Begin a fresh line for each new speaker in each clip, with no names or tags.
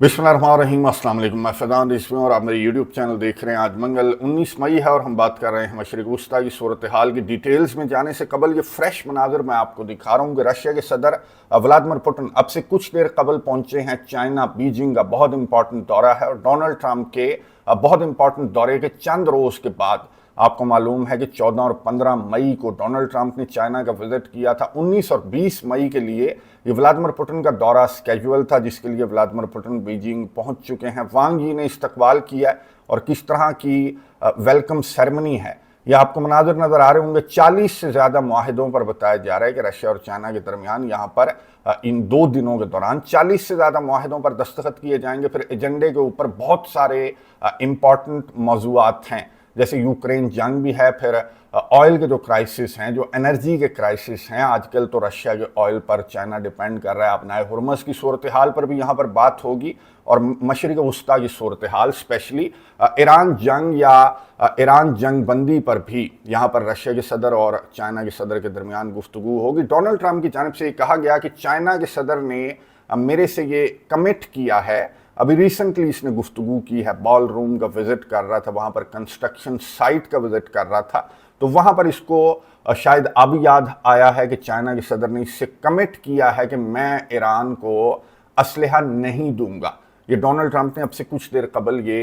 बिस्मिल्लाहिर्रहमानिर्रहीम, अस्सलाम वालेकुम। मैं फ़ैज़ान रिज़वी और आप मेरे यूट्यूब चैनल देख रहे हैं। आज मंगल 19 मई है और हम बात कर रहे हैं मशरिक़ वस्ता की सूरत हाल की। डिटेल्स में जाने से कबल ये फ्रेश मनाज़र मैं आपको दिखा रहा हूँ कि रशिया के सदर व्लादिमीर पुतिन अब से कुछ देर कबल पहुँचे हैं चाइना। बीजिंग का बहुत इंपॉर्टेंट दौरा है और डोनाल्ड ट्रंप के बहुत इंपॉर्टेंट दौरे के चंद रोज़ के बाद आपको मालूम है कि 14 और 15 मई को डोनाल्ड ट्रंप ने चाइना का विजिट किया था। 19 और 20 मई के लिए ये व्लादिमीर पुतिन का दौरा स्केड्यूल था, जिसके लिए व्लादिमीर पुतिन बीजिंग पहुंच चुके हैं। वांग यी ने इस्तकबाल किया और किस तरह की वेलकम सेरेमनी है यह आपको मनाज़र नज़र आ रहे होंगे। 40 से ज़्यादा मुआहिदों पर बताया जा रहा है कि रशिया और चाइना के दरमियान यहाँ पर इन 2 दिनों के दौरान 40 से ज़्यादा मुआहिदों पर दस्तखत किए जाएंगे। फिर एजेंडे के ऊपर बहुत सारे इम्पॉर्टेंट मौज़ूआत हैं, जैसे यूक्रेन जंग भी है, फिर ऑयल के जो क्राइसिस हैं, जो एनर्जी के क्राइसिस हैं। आजकल तो रशिया के ऑयल पर चाइना डिपेंड कर रहा है। अपनाए हुर्मस की सूरत हाल पर भी यहाँ पर बात होगी और मशरिक़ वस्ता की सूरत हाल, स्पेशली ईरान जंग या ईरान जंग बंदी पर भी यहाँ पर रशिया के सदर और चाइना के सदर के दरमियान गुफ्तगू होगी। डोनाल्ड ट्रंप की जानिब से ये कहा गया कि चाइना के सदर ने मेरे से ये कमिट किया है। अभी रिसेंटली इसने गुफ्तगू की है, बॉल रूम का विजिट कर रहा था, वहाँ पर कंस्ट्रक्शन साइट का विजिट कर रहा था, तो वहाँ पर इसको शायद अब याद आया है कि चाइना के सदर ने इससे कमिट किया है कि मैं ईरान को असलहा नहीं दूंगा। ये डोनाल्ड ट्रंप ने अब से कुछ देर कबल ये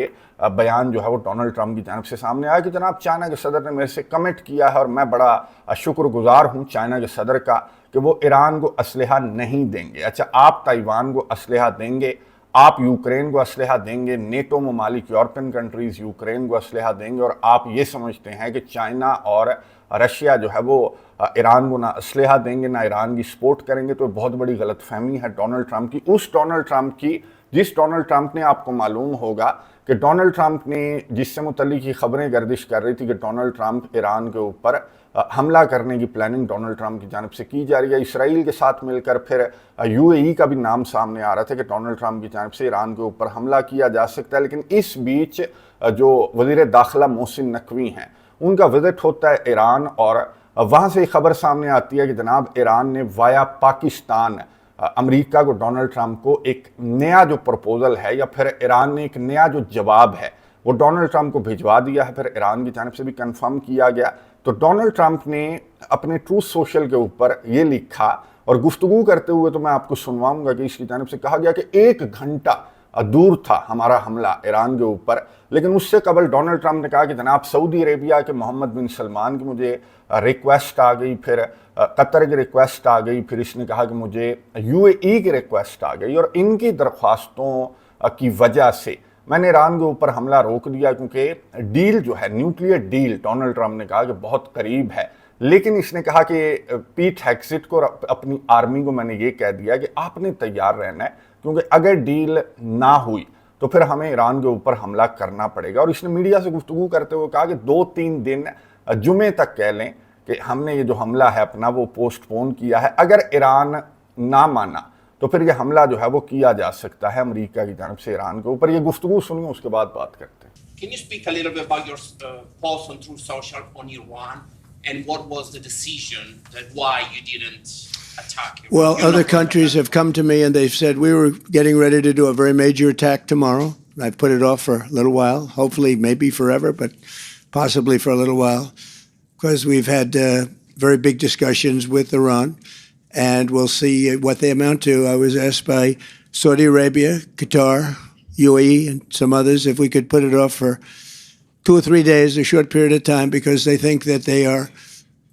बयान जो है वो डोनाल्ड ट्रंप की जानिब से सामने आया कि जनाब चाइना के सदर ने मेरे से कमिट किया है और मैं बड़ा शुक्रगुजार हूँ चाइना के सदर का कि वो ईरान को असलहा नहीं देंगे। अच्छा, आप ताइवान को असलहा देंगे, आप यूक्रेन को असलहा देंगे, नेटो ममालिक यूरोपियन कंट्रीज़ यूक्रेन को असलहा देंगे, और आप ये समझते हैं कि चाइना और रशिया जो है वो ईरान को ना असलहा देंगे ना ईरान की सपोर्ट करेंगे। तो बहुत बड़ी गलतफहमी है डोनाल्ड ट्रंप की, उस डोनाल्ड ट्रंप की जिस डोनाल्ड ट्रंप ने, आपको मालूम होगा कि डोनाल्ड ट्रंप ने जिससे मुतल्लिक की खबरें गर्दिश कर रही थी कि डोनाल्ड ट्रंप ईरान के ऊपर हमला करने की प्लानिंग डोनाल्ड ट्रंप की जानिब से की जा रही है। इसराइल के साथ मिलकर फिर यूएई का भी नाम सामने आ रहा था कि डोनाल्ड ट्रंप की जानिब से ईरान के ऊपर हमला किया जा सकता है। लेकिन इस बीच जो वज़ीर दाखिला मोहसिन नकवी हैं, उनका विजिट होता है ईरान और वहाँ से खबर सामने आती है कि जनाब ईरान ने वाया पाकिस्तान अमेरिका को, डोनाल्ड ट्रंप को एक नया जो प्रपोजल है या फिर ईरान ने एक नया जो जवाब है वो डोनाल्ड ट्रंप को भिजवा दिया है। फिर ईरान की जानिब से भी कंफर्म किया गया। तो डोनाल्ड ट्रंप ने अपने ट्रूथ सोशल के ऊपर ये लिखा और गुफ्तगू करते हुए तो मैं आपको सुनवाऊंगा कि इसकी जानिब से कहा गया कि 1 घंटा दूर था हमारा हमला ईरान के ऊपर, लेकिन उससे कबल डोनाल्ड ट्रंप ने कहा कि जनाब सऊदी अरेबिया के मोहम्मद बिन सलमान की मुझे रिक्वेस्ट आ गई, फिर कतर की रिक्वेस्ट आ गई, फिर इसने कहा कि मुझे यूएई की रिक्वेस्ट आ गई, और इनकी दरख्वास्तों की वजह से मैंने ईरान के ऊपर हमला रोक दिया, क्योंकि डील जो है, न्यूक्लियर डील, डोनाल्ड ट्रंप ने कहा कि बहुत करीब है। लेकिन इसने कहा कि पीट हेग्सेट को, अपनी आर्मी को मैंने ये कह दिया कि आपने तैयार रहना है, क्योंकि अगर डील ना हुई तो फिर हमें ईरान के ऊपर हमला करना पड़ेगा। और इसने मीडिया से गुफ्तगू करते हुए कहा कि 2-3 दिन जुमे तक कह लें कि हमने ये जो हमला है अपना वो पोस्टपोन किया है। अगर ईरान ना माना तो फिर ये हमला जो है वो किया जा सकता है अमेरिका की जानिब से ईरान के ऊपर। ये गुफ्तगू सुनिए, उसके बाद बात करते हैं।
Can you speak a little bit about your post on Truth Social on Iran and what was the decision that why you didn't attack Iran?
Well, other countries have come to me and they've said we were getting ready to do a very major attack tomorrow. I've put it off for a little while, hopefully maybe forever, but possibly for a little while, because we've had very big discussions with Iran, and we'll see what they amount to. I was asked by Saudi Arabia, Qatar, UAE, and some others if we could put it off for 2 or 3 days, a short period of time, because they think that they are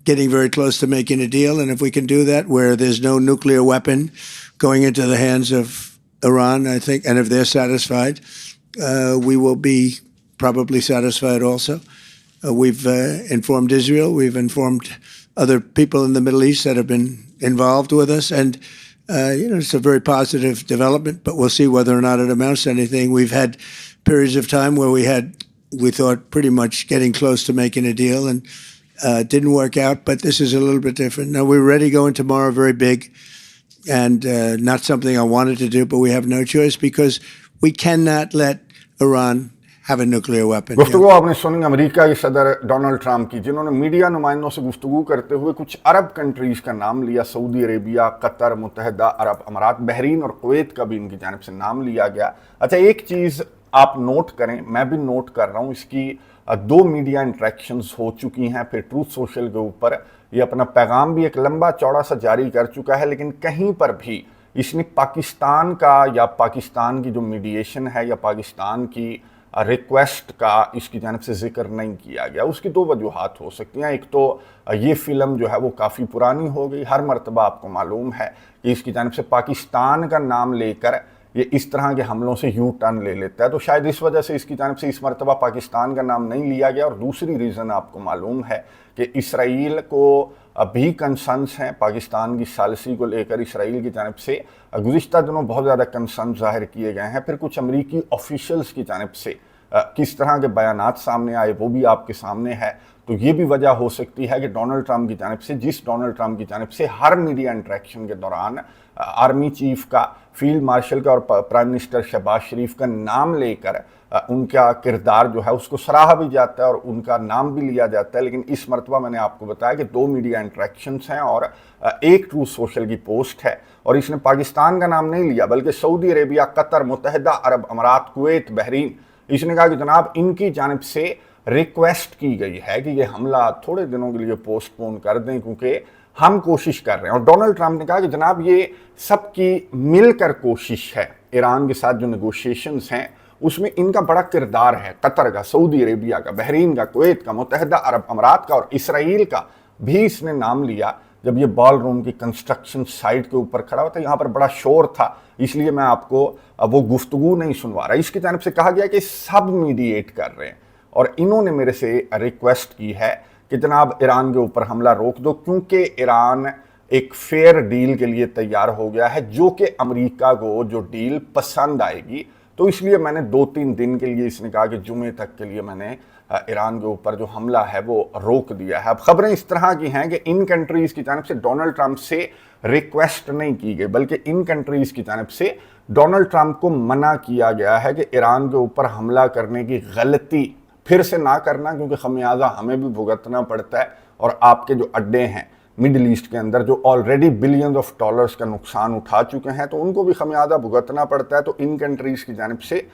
getting very close to making a deal. And if we can do that where there's no nuclear weapon going into the hands of Iran, I think, and if they're satisfied, we will be probably satisfied also. We've informed Israel. We've informed other people in the Middle East that have been involved with us. And, it's a very positive development, but we'll see whether or not it amounts to anything. We've had periods of time where we thought pretty much getting close to making a deal, and it didn't work out, but this is a little bit different. Now, we're ready going tomorrow, very big, and not something I wanted to do, but we have no choice because we cannot let Iran have a nuclear weapon.
गुफ्तगू आपने सुनी America के सदर Donald Trump की, जिन्होंने media नुमाइंदों से गुफ्तगू करते हुए कुछ अरब कंट्रीज़ का नाम लिया। सऊदी अरेबिया, कतर, मुत्तहिदा अरब अमारात, बहरीन और कुवैत का भी इनकी जानिब से नाम लिया गया। अच्छा, एक चीज़ आप नोट करें, मैं भी नोट कर रहा हूँ, इसकी 2 मीडिया इंटरेक्शंस हो चुकी हैं। फिर ट्रूथ सोशल के ऊपर ये अपना पैगाम भी एक लंबा चौड़ा सा जारी कर चुका है, लेकिन कहीं पर भी इसने पाकिस्तान का या पाकिस्तान की जो मीडिएशन है या पाकिस्तान की रिक्वेस्ट का इसकी जानिब से जिक्र नहीं किया गया। उसकी 2 वजूहात हो सकती हैं। एक तो ये फ़िल्म जो है वो काफ़ी पुरानी हो गई, हर मरतबा आपको मालूम है कि इसकी जानिब से पाकिस्तान का नाम लेकर ये इस तरह के हमलों से यू टर्न ले लेता है, तो शायद इस वजह से इसकी जानिब से इस मरतबा पाकिस्तान का नाम नहीं लिया गया। और दूसरी रीज़न आपको मालूम है कि इसराइल को अभी कंसर्न्स हैं पाकिस्तान की सालसी को लेकर। इसराइल की जानिब से गुज़िश्ता दिनों बहुत ज़्यादा कंसर्न ज़ाहिर किए गए हैं। फिर कुछ अमरीकी ऑफिशियल्स की जानिब से किस तरह के बयानात सामने आए वो भी आपके सामने है। तो ये भी वजह हो सकती है कि डोनाल्ड ट्रंप की जानिब से, जिस डोनाल्ड ट्रंप की जानिब से हर मीडिया इंटरेक्शन के दौरान आर्मी चीफ का, फील्ड मार्शल का और प्राइम मिनिस्टर शहबाज शरीफ का नाम लेकर उनका किरदार जो है उसको सराहा भी जाता है और उनका नाम भी लिया जाता है। लेकिन इस मरतबा मैंने आपको बताया कि 2 मीडिया इंटरेक्शंस हैं और एक ट्रूथ सोशल की पोस्ट है, और इसने पाकिस्तान का नाम नहीं लिया बल्कि सऊदी अरेबिया, कतर, मुत्तहिदा अरब अमारात, कुवैत, बहरीन। इसने कहा कि जनाब इनकी जानिब से रिक्वेस्ट की गई है कि ये हमला थोड़े दिनों के लिए पोस्टपोन कर दें क्योंकि हम कोशिश कर रहे हैं। और डोनाल्ड ट्रंप ने कहा कि जनाब ये सबकी मिलकर कोशिश है। ईरान के साथ जो नेगोशिएशंस हैं उसमें इनका बड़ा किरदार है, कतर का, सऊदी अरेबिया का, बहरीन का, कुवैत का, मुत्तहिदा अरब अमारात का और इसराइल का भी इसने नाम लिया। जब ये बॉल रूम की कंस्ट्रक्शन साइट के ऊपर खड़ा हुआ था, यहाँ पर बड़ा शोर था, इसलिए मैं आपको वो गुफ्तगू नहीं सुनवा रहा। इसकी जानिब से कहा गया कि सब मीडिएट कर रहे हैं और इन्होंने मेरे से रिक्वेस्ट की है कि जनाब ईरान के ऊपर हमला रोक दो, क्योंकि ईरान एक फेयर डील के लिए तैयार हो गया है जो कि अमेरिका को जो डील पसंद आएगी। तो इसलिए मैंने 2-3 दिन के लिए, इसने कहा कि जुमे तक के लिए मैंने ईरान के ऊपर जो हमला है वो रोक दिया है। अब खबरें इस तरह की हैं कि इन कंट्रीज़ की जानिब से डोनाल्ड ट्रंप से रिक्वेस्ट नहीं की गई बल्कि इन कंट्रीज़ की जानिब से डोनाल्ड ट्रंप को मना किया गया है कि ईरान के ऊपर हमला करने की गलती फिर से ना करना, क्योंकि खमियाजा हमें भी भुगतना पड़ता है और आपके जो अड्डे हैं मिडिल ईस्ट के अंदर जो ऑलरेडी बिलियंस ऑफ डॉलर्स का नुकसान उठा चुके हैं तो उनको भी खमियाजा भुगतना पड़ता है। तो इन कंट्रीज़ की जानिब से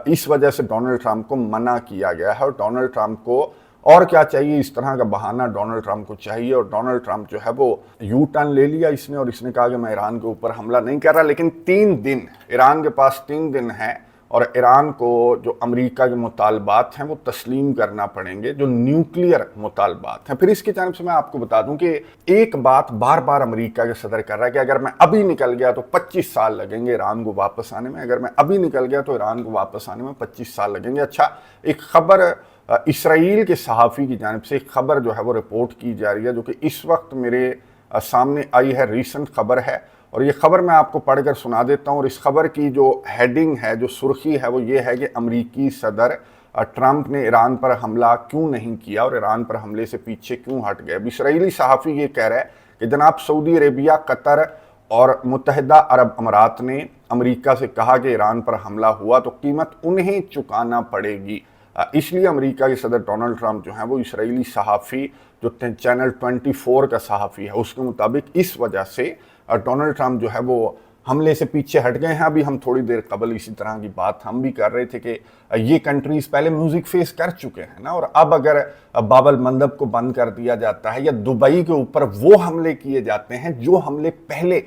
इस वजह से डोनाल्ड ट्रंप को मना किया गया है। और डोनाल्ड ट्रंप को और क्या चाहिए, इस तरह का बहाना डोनाल्ड ट्रंप को चाहिए। और डोनाल्ड ट्रंप जो है वो यू टर्न ले लिया इसने और इसने कहा कि मैं ईरान के ऊपर हमला नहीं कर रहा। लेकिन 3 दिन ईरान के पास 3 दिन हैं और ईरान को जो अमेरिका के मुतालबात हैं वो तस्लीम करना पड़ेंगे, जो न्यूक्लियर मुतालबात हैं। फिर इसकी जानिब से मैं आपको बता दूं कि एक बात बार बार अमेरिका के सदर कर रहा है कि अगर मैं अभी निकल गया तो 25 साल लगेंगे ईरान को वापस आने में, अगर मैं अभी निकल गया तो ईरान को वापस आने में 25 साल लगेंगे। अच्छा, एक खबर इसराइल के सहाफ़ी की जानिब से एक खबर जो है वो रिपोर्ट की जा रही है, जो कि इस वक्त मेरे सामने आई है, रीसेंट खबर है और ये खबर मैं आपको पढ़कर सुना देता हूँ। और इस खबर की जो हेडिंग है, जो सुर्खी है वो ये है कि अमरीकी सदर ट्रंप ने ईरान पर हमला क्यों नहीं किया और ईरान पर हमले से पीछे क्यों हट गए। अब इसराइली सहाफ़ी ये कह रहा है कि जनाब सऊदी अरेबिया, कतर और मुत्तहिदा अरब अमारात ने अमेरिका से कहा कि ईरान पर हमला हुआ तो कीमत उन्हें चुकाना पड़ेगी। इसलिए अमेरिका के सदर डोनाल्ड ट्रंप जो हैं वो इसराइली सहाफ़ी जो चैनल 24 का सहाफ़ी है उसके मुताबिक इस वजह से डोनाल्ड ट्रंप जो है वो हमले से पीछे हट गए हैं। अभी हम थोड़ी देर कबल इसी तरह की बात हम भी कर रहे थे कि ये कंट्रीज़ पहले म्यूज़िक फेस कर चुके हैं ना, और अब अगर बाबल मंदब को बंद कर दिया जाता है या दुबई के ऊपर वो हमले किए जाते हैं जो हमले पहले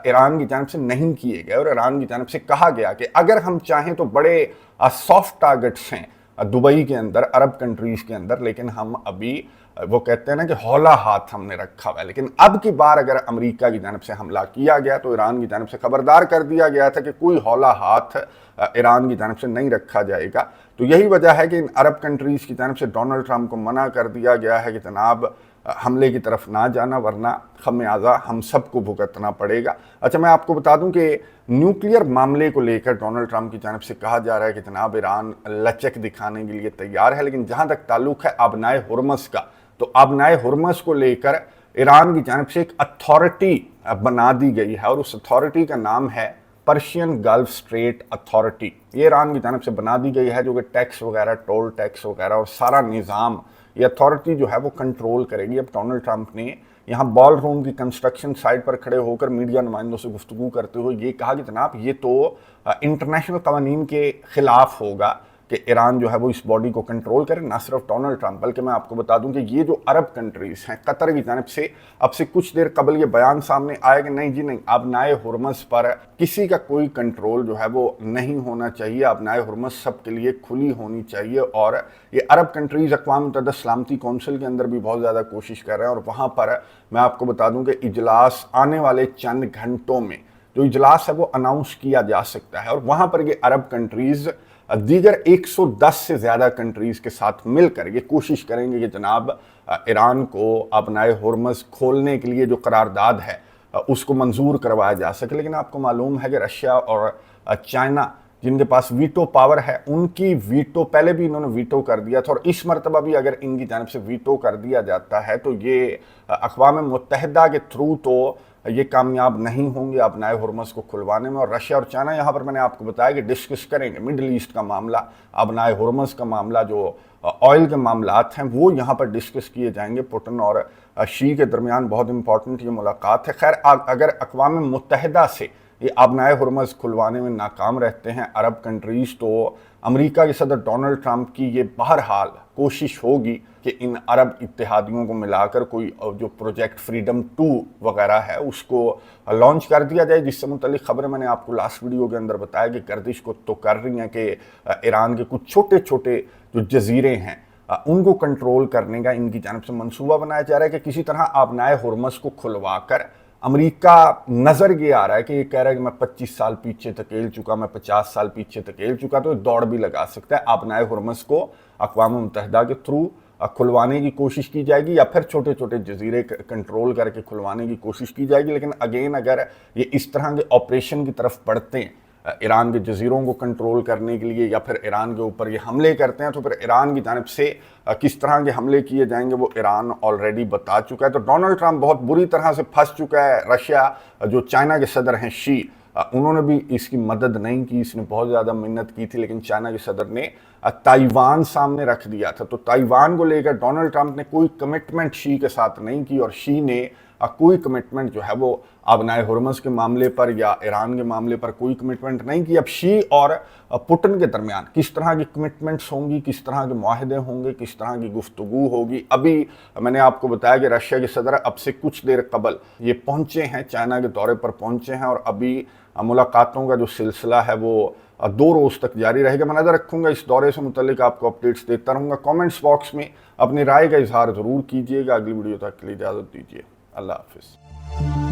ईरान की जानिब से नहीं किए गए और ईरान की जानिब से कहा गया कि अगर हम चाहें तो बड़े सॉफ्ट टारगेट्स हैं दुबई के अंदर, अरब कंट्रीज़ के अंदर, लेकिन हम अभी वो कहते हैं ना कि हौला हाथ हमने रखा हुआ है। लेकिन अब की बार अगर अमेरिका की जानिब से हमला किया गया तो ईरान की जानिब से खबरदार कर दिया गया था कि कोई हौला हाथ ईरान की जानिब से नहीं रखा जाएगा। तो यही वजह है कि इन अरब कंट्रीज़ की जानिब से डोनाल्ड ट्रंप को मना कर दिया गया है कि जनाब हमले की तरफ ना जाना वरना खमियाजा हम सबको भुगतना पड़ेगा। अच्छा, मैं आपको बता दूं कि न्यूक्लियर मामले को लेकर डोनाल्ड ट्रंप की जानिब से कहा जा रहा है कि जनाब ईरान लचक दिखाने के लिए तैयार है, लेकिन जहां तक ताल्लुक है आबनाए हुर्मस का, तो आबनाए हुर्मस को लेकर ईरान की जानिब से एक अथॉरिटी बना दी गई है और उस अथॉरिटी का नाम है पर्शियन गल्फ स्ट्रेट अथॉरिटी, ये ईरान की जानब से बना दी गई है, जो कि टैक्स वगैरह, टोल टैक्स वगैरह और सारा निज़ाम ये अथॉरिटी जो है वो कंट्रोल करेगी। अब डोनाल्ड ट्रंप ने यहाँ बॉल रूम की कंस्ट्रक्शन साइट पर खड़े होकर मीडिया नुमाइंदों से गुफ्तगू करते हुए ये कहा कि जनाब ये तो इंटरनेशनल कवानीन के ख़िलाफ़ होगा कि ईरान जो है वो इस बॉडी को कंट्रोल करे। ना सिर्फ डोनाल्ड ट्रंप, बल्कि मैं आपको बता दूं कि ये जो अरब कंट्रीज़ हैं, कतर की जानिब से अब से कुछ देर कबल ये बयान सामने आया कि नहीं जी नहीं, आबनाए हुर्मज़ पर किसी का कोई कंट्रोल जो है वो नहीं होना चाहिए, आबनाए हुर्मज़ सब के लिए खुली होनी चाहिए। और ये अरब कंट्रीज़ अक़वाम मुत्तहिदा सलामती कौंसिल के अंदर भी बहुत ज़्यादा कोशिश कर रहे हैं। और वहाँ पर मैं आपको बता दूँ कि इजलास आने वाले चंद घंटों में जो इजलास है वो अनाउंस किया जा सकता है, और वहाँ पर ये अरब कंट्रीज़ दीगर 110 से ज़्यादा कंट्रीज़ के साथ मिलकर ये कोशिश करेंगे कि जनाब ईरान को अपनाए हुर्मज़ खोलने के लिए जो करारदाद है उसको मंजूर करवाया जा सके। लेकिन आपको मालूम है कि रशिया और चाइना जिनके पास वीटो पावर है, उनकी वीटो पहले भी इन्होंने वीटो कर दिया था, और इस मरतबा भी अगर इनकी जानिब से वीटो कर दिया जाता है तो ये अक़वाम मुत्तहिदा के थ्रू तो ये कामयाब नहीं होंगे अपनाए हुर्मज़ को खुलवाने में। और रशिया और चाइना यहाँ पर मैंने आपको बताया कि डिस्कस करेंगे मिडल ईस्ट का मामला, अपनाए हुर्मज़ का मामला, जो ऑयल के मामलात हैं वो यहाँ पर डिस्कस किए जाएंगे। पुतिन और शी के दरमियान बहुत इंपॉर्टेंट ये मुलाकात है। खैर अगर अक़वाम मुत्तहिदा से ये अपनाए हुर्मज़ खुलवाने में नाकाम रहते हैं अरब कंट्रीज़, तो अमेरिका के सदर डोनाल्ड ट्रंप की ये बहरहाल कोशिश होगी कि इन अरब इत्तेहादियों को मिलाकर कोई जो प्रोजेक्ट फ्रीडम 2 वगैरह है उसको लॉन्च कर दिया जाए, जिससे मुतल्लिक़ खबरें मैंने आपको लास्ट वीडियो के अंदर बताया कि गर्दिश को तो कर रही हैं कि ईरान के कुछ छोटे छोटे जो जजीरे हैं उनको कंट्रोल करने का इनकी जानिब से मंसूबा बनाया जा रहा है कि किसी तरह अपनाए हुर्मज़ को खुलवा कर अमेरिका नज़र ये आ रहा है कि ये कह रहा है कि मैं 25 साल पीछे धकेल चुका, मैं 50 साल पीछे धकेल चुका, तो दौड़ भी लगा सकता है। अपनाए हुर्मज़ को अक़वाम मुत्तहिदा के थ्रू खुलवाने की कोशिश की जाएगी या फिर छोटे छोटे जजीरे कंट्रोल करके खुलवाने की कोशिश की जाएगी। लेकिन अगेन अगर ये इस तरह के ऑपरेशन की तरफ बढ़ते हैं ईरान के जजीरों को कंट्रोल करने के लिए, या फिर ईरान के ऊपर ये हमले करते हैं, तो फिर ईरान की जानिब से किस तरह के हमले किए जाएंगे वो ईरान ऑलरेडी बता चुका है। तो डोनाल्ड ट्रंप बहुत बुरी तरह से फंस चुका है। रशिया जो चाइना के सदर हैं शी, उन्होंने भी इसकी मदद नहीं की, इसने बहुत ज़्यादा मिन्नत की थी, लेकिन चाइना के सदर ने ताइवान सामने रख दिया था। तो ताइवान को लेकर डोनाल्ड ट्रंप ने कोई कमिटमेंट शी के साथ नहीं की, और शी ने कोई कमिटमेंट जो है वो अपनाए हुर्मज़ के मामले पर या ईरान के मामले पर कोई कमिटमेंट नहीं की। अब शी और पुतिन के दरमियान किस तरह की कमिटमेंट्स होंगी, किस तरह के मुआहदे होंगे, किस तरह की गुफ्तगू होगी। अभी मैंने आपको बताया कि रशिया के सदर अब से कुछ देर कबल ये पहुँचे हैं, चाइना के दौरे पर पहुँचे हैं, और अभी मुलाकातों का जो सिलसिला है वो 2 रोज़ तक जारी रहेगा। मैं नज़र रखूँगा इस दौरे से मुतल्लिक, आपको अपडेट्स देता रहूँगा। कमेंट्स बॉक्स में अपनी राय का इजहार ज़रूर कीजिएगा। अगली वीडियो तक के लिए इजाज़त दीजिए। अल्लाह हाफ़िज़।